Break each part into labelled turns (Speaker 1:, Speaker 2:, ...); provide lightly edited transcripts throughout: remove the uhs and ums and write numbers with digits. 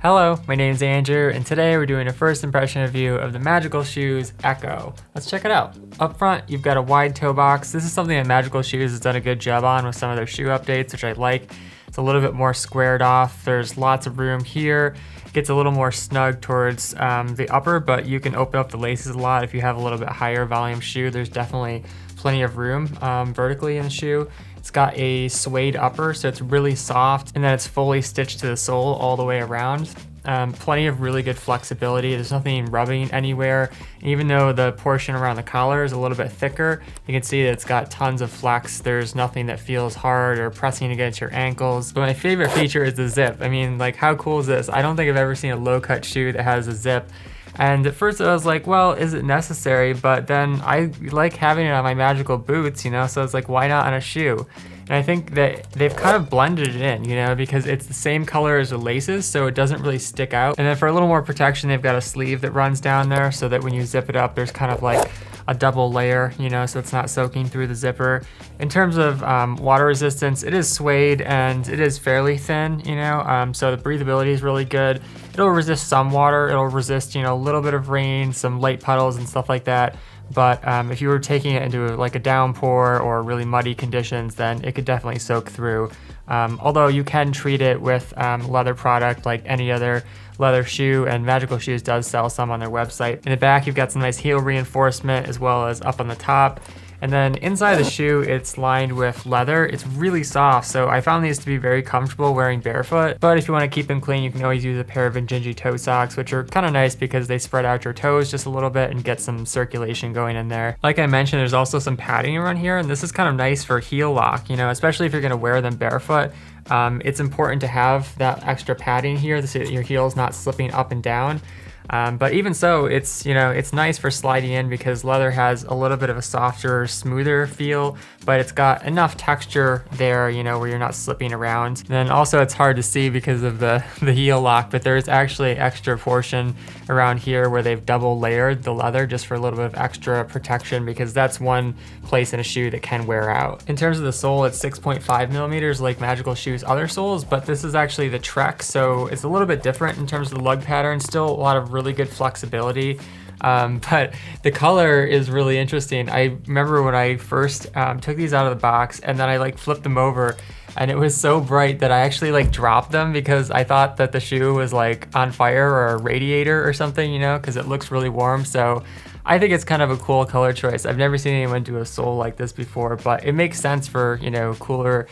Speaker 1: Hello, my name is Andrew, and today we're doing a first impression review of the Magical Shoes Echo. Let's check it out. Up front, you've got a wide toe box. This is something that Magical Shoes has done a good job on with some of their shoe updates, which I like. It's a little bit more squared off. There's lots of room here. It gets a little more snug towards the upper, but you can open up the laces a lot if you have a little bit higher volume shoe. There's definitely plenty of room vertically in the shoe. It's got a suede upper, so it's really soft, and then it's fully stitched to the sole all the way around. Plenty of really good flexibility. There's nothing rubbing anywhere. And even though the portion around the collar is a little bit thicker, you can see that it's got tons of flex. There's nothing that feels hard or pressing against your ankles. But my favorite feature is the zip. I mean, like, how cool is this? I don't think I've ever seen a low-cut shoe that has a zip. And at first I was like, well, is it necessary? But then I like having it on my Magical boots, you know, so it's like, why not on a shoe? And I think that they've kind of blended it in, you know, because it's the same color as the laces, so it doesn't really stick out. And then for a little more protection, they've got a sleeve that runs down there so that when you zip it up, there's kind of like a double layer, you know, so it's not soaking through the zipper. In terms of water resistance, it is suede and it is fairly thin, you know, so the breathability is really good. It'll resist some water, it'll resist, you know, a little bit of rain, some light puddles and stuff like that. But if you were taking it into like a downpour or really muddy conditions, then it could definitely soak through. Although you can treat it with leather product like any other leather shoe, and Magical Shoes does sell some on their website. In the back, you've got some nice heel reinforcement as well as up on the top. And then inside the shoe, it's lined with leather. It's really soft, so I found these to be very comfortable wearing barefoot. But if you want to keep them clean, you can always use a pair of Injinji toe socks, which are kind of nice because they spread out your toes just a little bit and get some circulation going in there. Like I mentioned, there's also some padding around here, and this is kind of nice for heel lock, you know, especially if you're going to wear them barefoot. It's important to have that extra padding here so that your heel's not slipping up and down. But even so, it's, you know, it's nice for sliding in because leather has a little bit of a softer, smoother feel, but it's got enough texture there, you know, where you're not slipping around. And then also it's hard to see because of the heel lock, but there's actually extra portion around here where they've double layered the leather just for a little bit of extra protection, because that's one place in a shoe that can wear out. In terms of the sole, it's 6.5 millimeters like Magical Shoes' other soles, but this is actually the Trek, so it's a little bit different in terms of the lug pattern. Still a lot of really good flexibility, but the color is really interesting. I remember when I first took these out of the box and then I like flipped them over, and it was so bright that I actually like dropped them because I thought that the shoe was like on fire or a radiator or something, you know, because it looks really warm. So I think it's kind of a cool color choice. I've never seen anyone do a sole like this before, but it makes sense for, you know, cooler,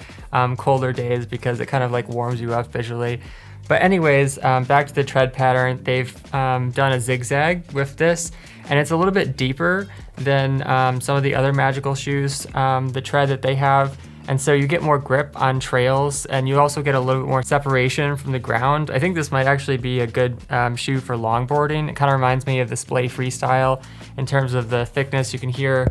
Speaker 1: colder days because it kind of like warms you up visually. But anyways, back to the tread pattern, they've done a zigzag with this, and it's a little bit deeper than some of the other Magical Shoes, the tread that they have. And so you get more grip on trails, and you also get a little bit more separation from the ground. I think this might actually be a good shoe for longboarding. It kind of reminds me of the Splay Freestyle in terms of the thickness. You can hear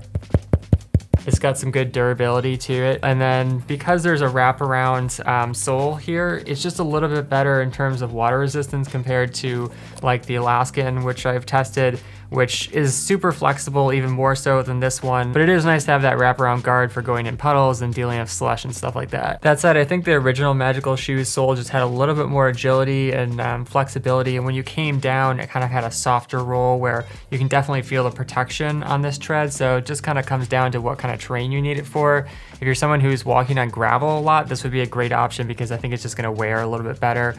Speaker 1: it's got some good durability to it. And then because there's a wraparound sole here, it's just a little bit better in terms of water resistance compared to like the Alaskan, which I've tested, which is super flexible, even more so than this one. But it is nice to have that wraparound guard for going in puddles and dealing with slush and stuff like that. That said, I think the original Magical Shoes sole just had a little bit more agility and flexibility. And when you came down, it kind of had a softer roll where you can definitely feel the protection on this tread. So it just kind of comes down to what kind of terrain you need it for. If you're someone who's walking on gravel a lot, this would be a great option because I think it's just gonna wear a little bit better.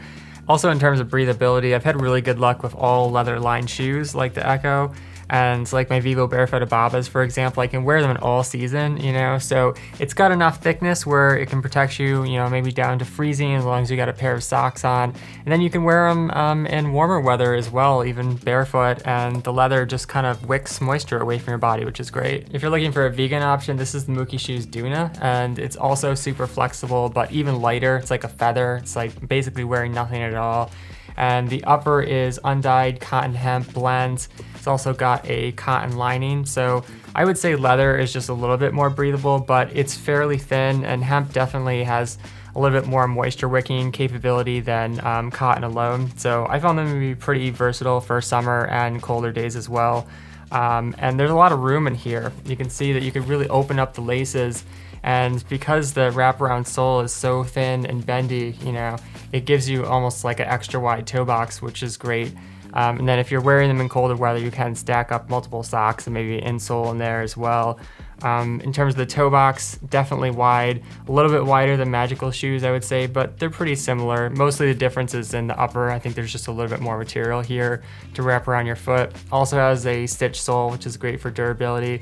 Speaker 1: Also, in terms of breathability, I've had really good luck with all leather lined shoes like the Echo. And like my Vivo Barefoot Ababas, for example, I can wear them in all season, you know, so it's got enough thickness where it can protect you, you know, maybe down to freezing as long as you got a pair of socks on. And then you can wear them in warmer weather as well, even barefoot, and the leather just kind of wicks moisture away from your body, which is great. If you're looking for a vegan option, this is the Mooky Shoes Duna, and it's also super flexible, but even lighter. It's like a feather. It's like basically wearing nothing at all. And the upper is undyed cotton hemp blend. It's also got a cotton lining, so I would say leather is just a little bit more breathable, but it's fairly thin, and hemp definitely has a little bit more moisture wicking capability than cotton alone. So I found them to be pretty versatile for summer and colder days as well. And there's a lot of room in here. You can see that you could really open up the laces And because the wraparound sole is so thin and bendy, you know, it gives you almost like an extra wide toe box, which is great. And then if you're wearing them in colder weather, you can stack up multiple socks and maybe an insole in there as well. In terms of the toe box, definitely wide, a little bit wider than Magical shoes, I would say, but they're pretty similar. Mostly the difference is in the upper. I think there's just a little bit more material here to wrap around your foot. Also has a stitch sole, which is great for durability.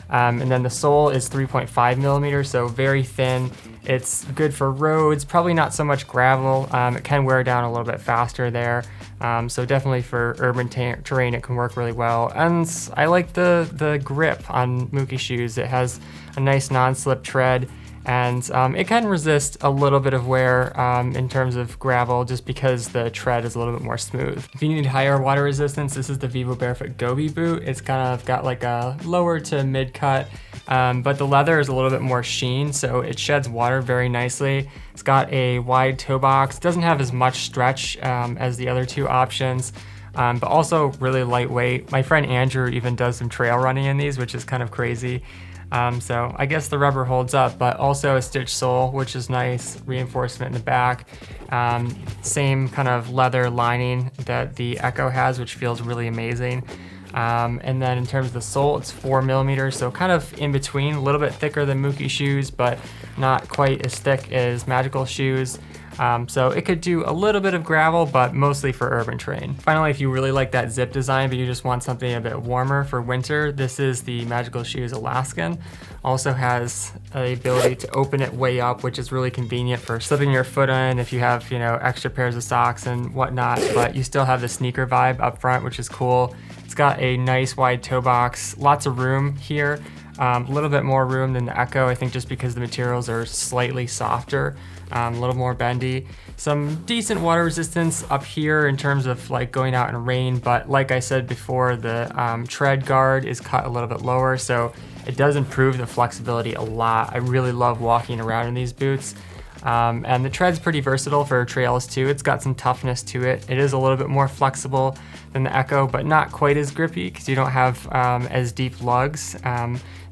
Speaker 1: And then the sole is 3.5 millimeters, so very thin. It's good for roads, probably not so much gravel. It can wear down a little bit faster there. So definitely for urban terrain, it can work really well. And I like the grip on Mooky shoes. It has a nice non-slip tread, and it can resist a little bit of wear in terms of gravel just because the tread is a little bit more smooth. If you need higher water resistance, this is the Vivo Barefoot Gobi boot. It's kind of got like a lower to mid cut, but the leather is a little bit more sheen, so it sheds water very nicely. It's got a wide toe box. It doesn't have as much stretch as the other two options. But also really lightweight. My friend Andrew even does some trail running in these, which is kind of crazy. So I guess the rubber holds up, but also a stitch sole, which is nice, reinforcement in the back. Same kind of leather lining that the Echo has, which feels really amazing. And then in terms of the sole, it's 4 millimeters, so kind of in between, a little bit thicker than Mooky shoes, but not quite as thick as Magical shoes. So it could do a little bit of gravel, but mostly for urban terrain. Finally, if you really like that zip design, but you just want something a bit warmer for winter, this is the Magical Shoes Alaskan. Also has the ability to open it way up, which is really convenient for slipping your foot in if you have, you know, extra pairs of socks and whatnot, but you still have the sneaker vibe up front, which is cool. It's got a nice wide toe box, lots of room here. A little bit more room than the Echo, I think, just because the materials are slightly softer, a little more bendy. Some decent water resistance up here in terms of like going out in rain, but like I said before, the tread guard is cut a little bit lower, so it does improve the flexibility a lot. I really love walking around in these boots. And the tread's pretty versatile for trails too. It's got some toughness to it. It is a little bit more flexible than the Echo, but not quite as grippy because you don't have as deep lugs.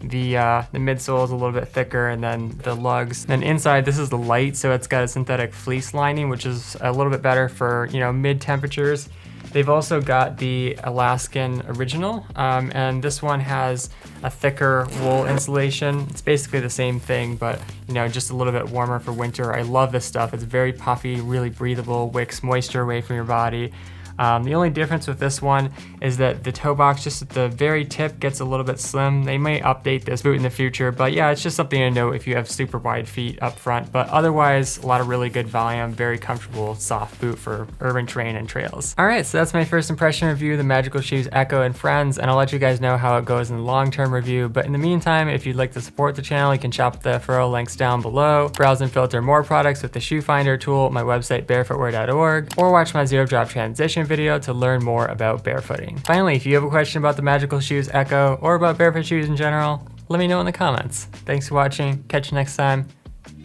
Speaker 1: The midsole is a little bit thicker, and then the lugs. Then inside, this is the light, so it's got a synthetic fleece lining, which is a little bit better for, you know, mid temperatures. They've also got the Alaskan Original, and this one has a thicker wool insulation. It's basically the same thing, but you know, just a little bit warmer for winter. I love this stuff. It's very puffy, really breathable, wicks moisture away from your body. The only difference with this one is that the toe box just at the very tip gets a little bit slim. They may update this boot in the future, but yeah, it's just something to note if you have super wide feet up front. But otherwise, a lot of really good volume, very comfortable, soft boot for urban terrain and trails. All right, so that's my first impression review of the Magical Shoes Echo and Friends, and I'll let you guys know how it goes in the long-term review. But in the meantime, if you'd like to support the channel, you can shop the referral links down below, browse and filter more products with the Shoe Finder tool at my website, barefootwear.org, or watch my zero drop transition video to learn more about barefooting. Finally, if you have a question about the Magical Shoes Echo or about barefoot shoes in general, let me know in the comments. Thanks for watching. Catch you next time.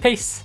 Speaker 1: Peace.